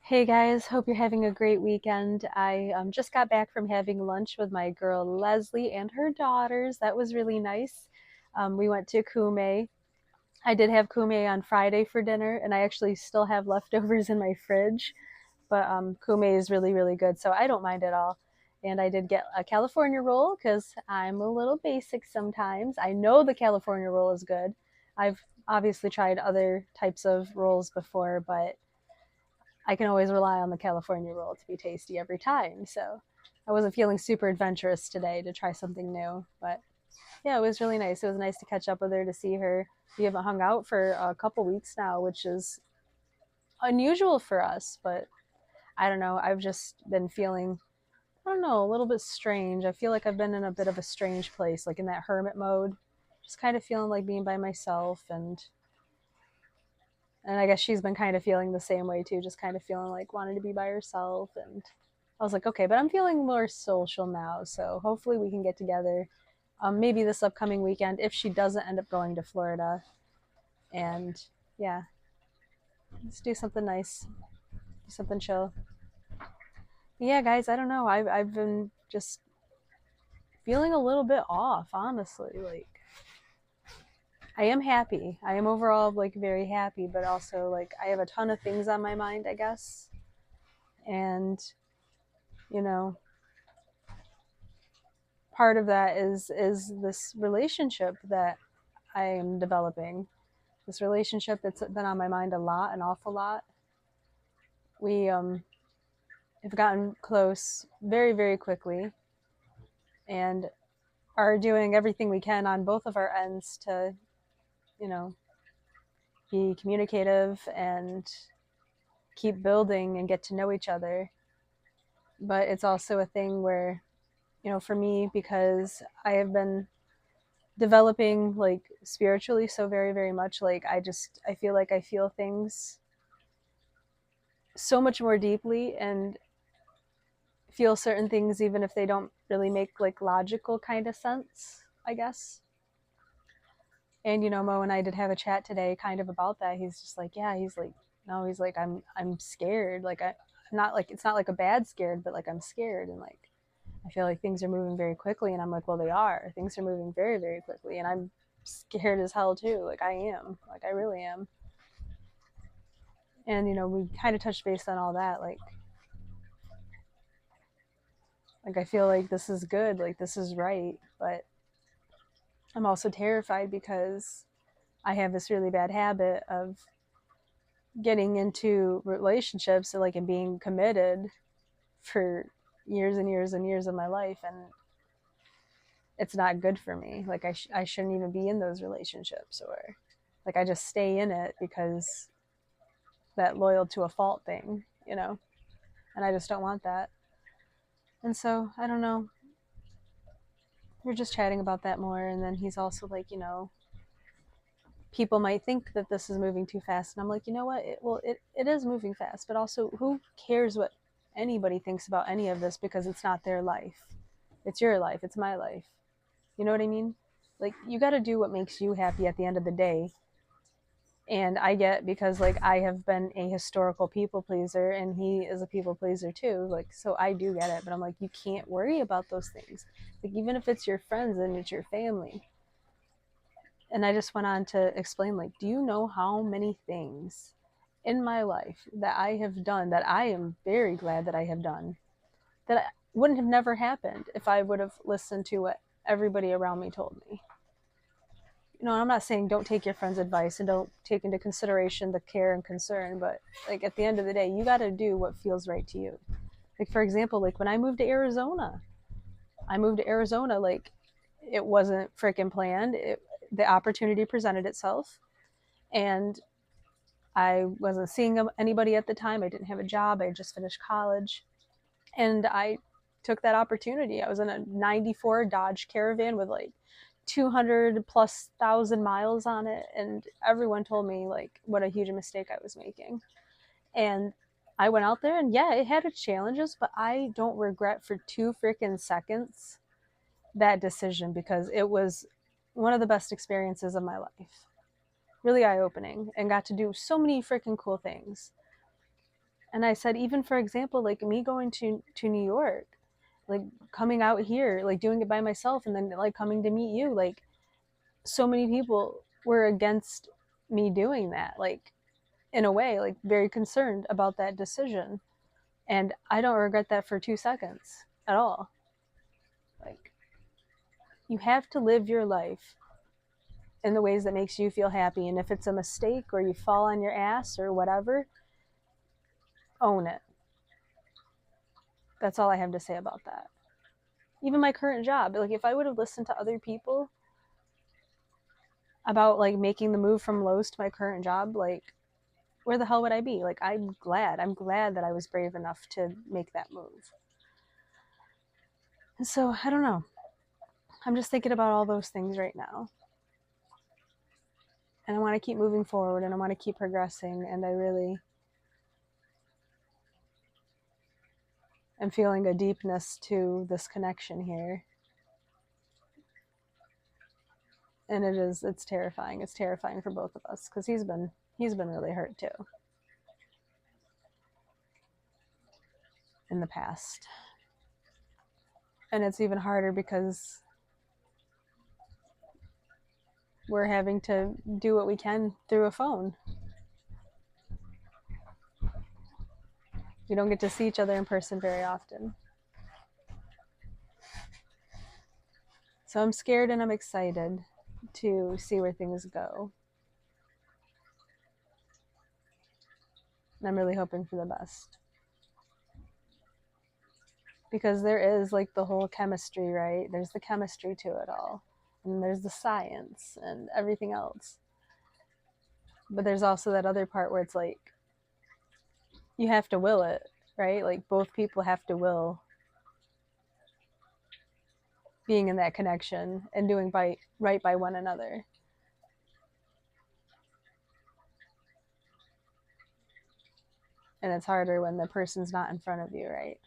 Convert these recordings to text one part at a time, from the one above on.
Hey guys, hope you're having a great weekend. I just got back from having lunch with my girl Leslie and her daughters. That was really nice. We went to Kume. I did have Kume on Friday for dinner, and I actually still have leftovers in my fridge. But Kume is really, really good, so I don't mind at all. And I did get a California roll because I'm a little basic sometimes. I know the California roll is good. I've obviously tried other types of rolls before, but I can always rely on the California roll to be tasty every time. So I wasn't feeling super adventurous today to try something new. But yeah, it was really nice. It was nice to catch up with her, to see her. We haven't hung out for a couple weeks now, which is unusual for us. But I don't know. I've just been feeling, I don't know, a little bit strange. I feel like I've been in a bit of a strange place, like in that hermit mode, just kind of feeling like being by myself. And I guess she's been kind of feeling the same way too, just kind of feeling like wanting to be by herself. And I was like, okay, but I'm feeling more social now, so hopefully we can get together. Maybe this upcoming weekend if she doesn't end up going to Florida. And yeah, let's do something nice, do something chill. Yeah, guys, I don't know. I've been just feeling a little bit off, honestly. Like I am happy. I am overall like very happy, but also like I have a ton of things on my mind, I guess. And you know, part of that is this relationship that I am developing. This relationship that's been on my mind a lot, an awful lot. We have gotten close very, very quickly and are doing everything we can on both of our ends to, you know, be communicative and keep building and get to know each other. But it's also a thing where, for me, because I have been developing like spiritually so very, very much, like I feel like I feel things so much more deeply and feel certain things even if they don't really make like logical kind of sense, I guess. And Mo and I did have a chat today kind of about that. He's just like, yeah, he's like, no, he's like, I'm scared. Like I'm not like, it's not like a bad scared, but like I'm scared. And like I feel like things are moving very quickly. And I'm like, well, they are. Things are moving very, very quickly. And I'm scared as hell too. Like I am. Like I really am. And we kind of touched base on all that. Like I feel like this is good. Like this is right. But I'm also terrified because I have this really bad habit of getting into relationships like and being committed for years and years and years of my life, and it's not good for me. Like I shouldn't even be in those relationships, or like I just stay in it because that loyal to a fault thing. And I just don't want that. And so I don't know, we're just chatting about that more, and then he's also like, people might think that this is moving too fast, and I'm like, you know what, it is moving fast, but also who cares what anybody thinks about any of this, because it's not their life. It's your life, it's my life. You know what I mean? Like you got to do what makes you happy at the end of the day. And I get, because like I have been a historical people pleaser and he is a people pleaser too, like, so I do get it, but I'm like, you can't worry about those things. Like even if it's your friends and it's your family. And I just went on to explain, like, do you know how many things in my life that I have done that I am very glad that I have done, that wouldn't have never happened if I would have listened to what everybody around me told me. I'm not saying don't take your friends' advice and don't take into consideration the care and concern, but like at the end of the day, you got to do what feels right to you. Like for example, like when I moved to Arizona, like it wasn't freaking planned. The opportunity presented itself, and I wasn't seeing anybody at the time. I didn't have a job. I had just finished college, and I took that opportunity. I was in a 94 Dodge Caravan with like 200 plus thousand miles on it, and everyone told me like what a huge mistake I was making. And I went out there, and yeah, it had its challenges, but I don't regret for 2 freaking seconds that decision, because it was one of the best experiences of my life. Really eye opening, and got to do so many freaking cool things. And I said, even for example, like me going to New York, like coming out here, like doing it by myself, and then like coming to meet you, like so many people were against me doing that, like in a way, like very concerned about that decision. And I don't regret that for 2 seconds at all. Like, you have to live your life in the ways that makes you feel happy. And if it's a mistake or you fall on your ass or whatever, own it. That's all I have to say about that. Even my current job, like if I would have listened to other people about like making the move from Lowe's to my current job, like where the hell would I be? Like I'm glad that I was brave enough to make that move. And so I don't know. I'm just thinking about all those things right now. And I want to keep moving forward and I want to keep progressing. And I really am feeling a deepness to this connection here. And it's terrifying. It's terrifying for both of us because he's been really hurt too in the past. And it's even harder because we're having to do what we can through a phone. We don't get to see each other in person very often. So I'm scared and I'm excited to see where things go. And I'm really hoping for the best. Because there is like the whole chemistry, right? There's the chemistry to it all. And there's the science and everything else. But there's also that other part where it's like, you have to will it, right? Like both people have to will being in that connection and doing right by one another. And it's harder when the person's not in front of you, right?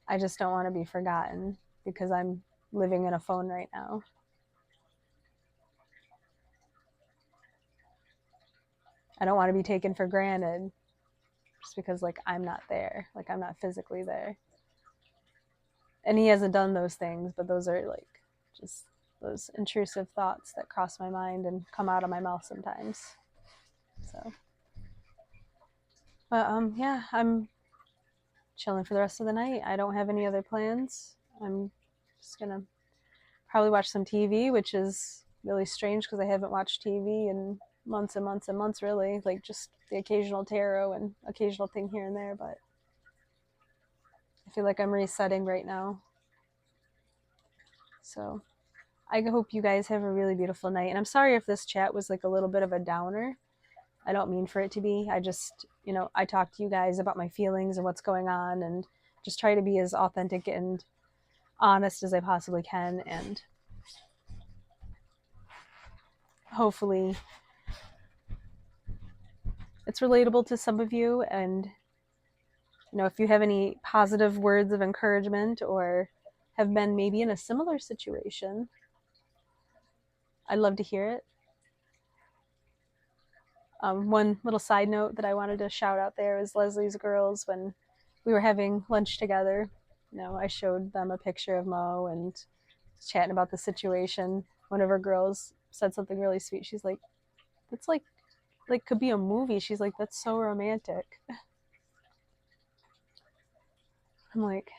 I just don't want to be forgotten because I'm living in a phone right now. I don't want to be taken for granted just because like I'm not there, like I'm not physically there. And he hasn't done those things, but those are like just those intrusive thoughts that cross my mind and come out of my mouth sometimes. So, but yeah, I'm chilling for the rest of the night. I don't have any other plans. I'm just gonna probably watch some TV, which is really strange because I haven't watched TV in months and months and months, really. Like just the occasional tarot and occasional thing here and there, but I feel like I'm resetting right now. So I hope you guys have a really beautiful night. And I'm sorry if this chat was like a little bit of a downer. I don't mean for it to be. I just, I talk to you guys about my feelings and what's going on and just try to be as authentic and honest as I possibly can. And hopefully it's relatable to some of you. And, if you have any positive words of encouragement or have been maybe in a similar situation, I'd love to hear it. One little side note that I wanted to shout out there is Leslie's girls. When we were having lunch together, I showed them a picture of Mo and chatting about the situation. One of her girls said something really sweet. She's like, "That's like could be a movie." She's like, "That's so romantic." I'm like,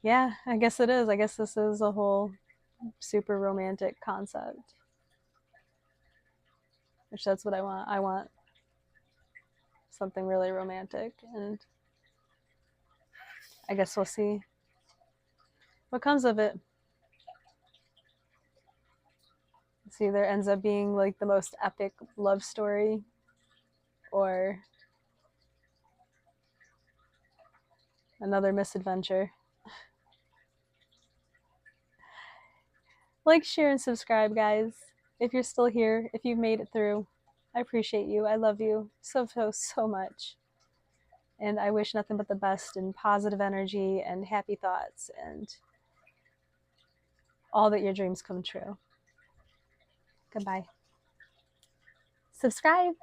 yeah, I guess it is. I guess this is a whole super romantic concept. Which that's what I want. I want something really romantic, and I guess we'll see what comes of it. It's either ends up being like the most epic love story or another misadventure. Like, share, and subscribe, guys. If you're still here, if you've made it through, I appreciate you. I love you so, so, so much. And I wish nothing but the best and positive energy and happy thoughts and all that your dreams come true. Goodbye. Subscribe.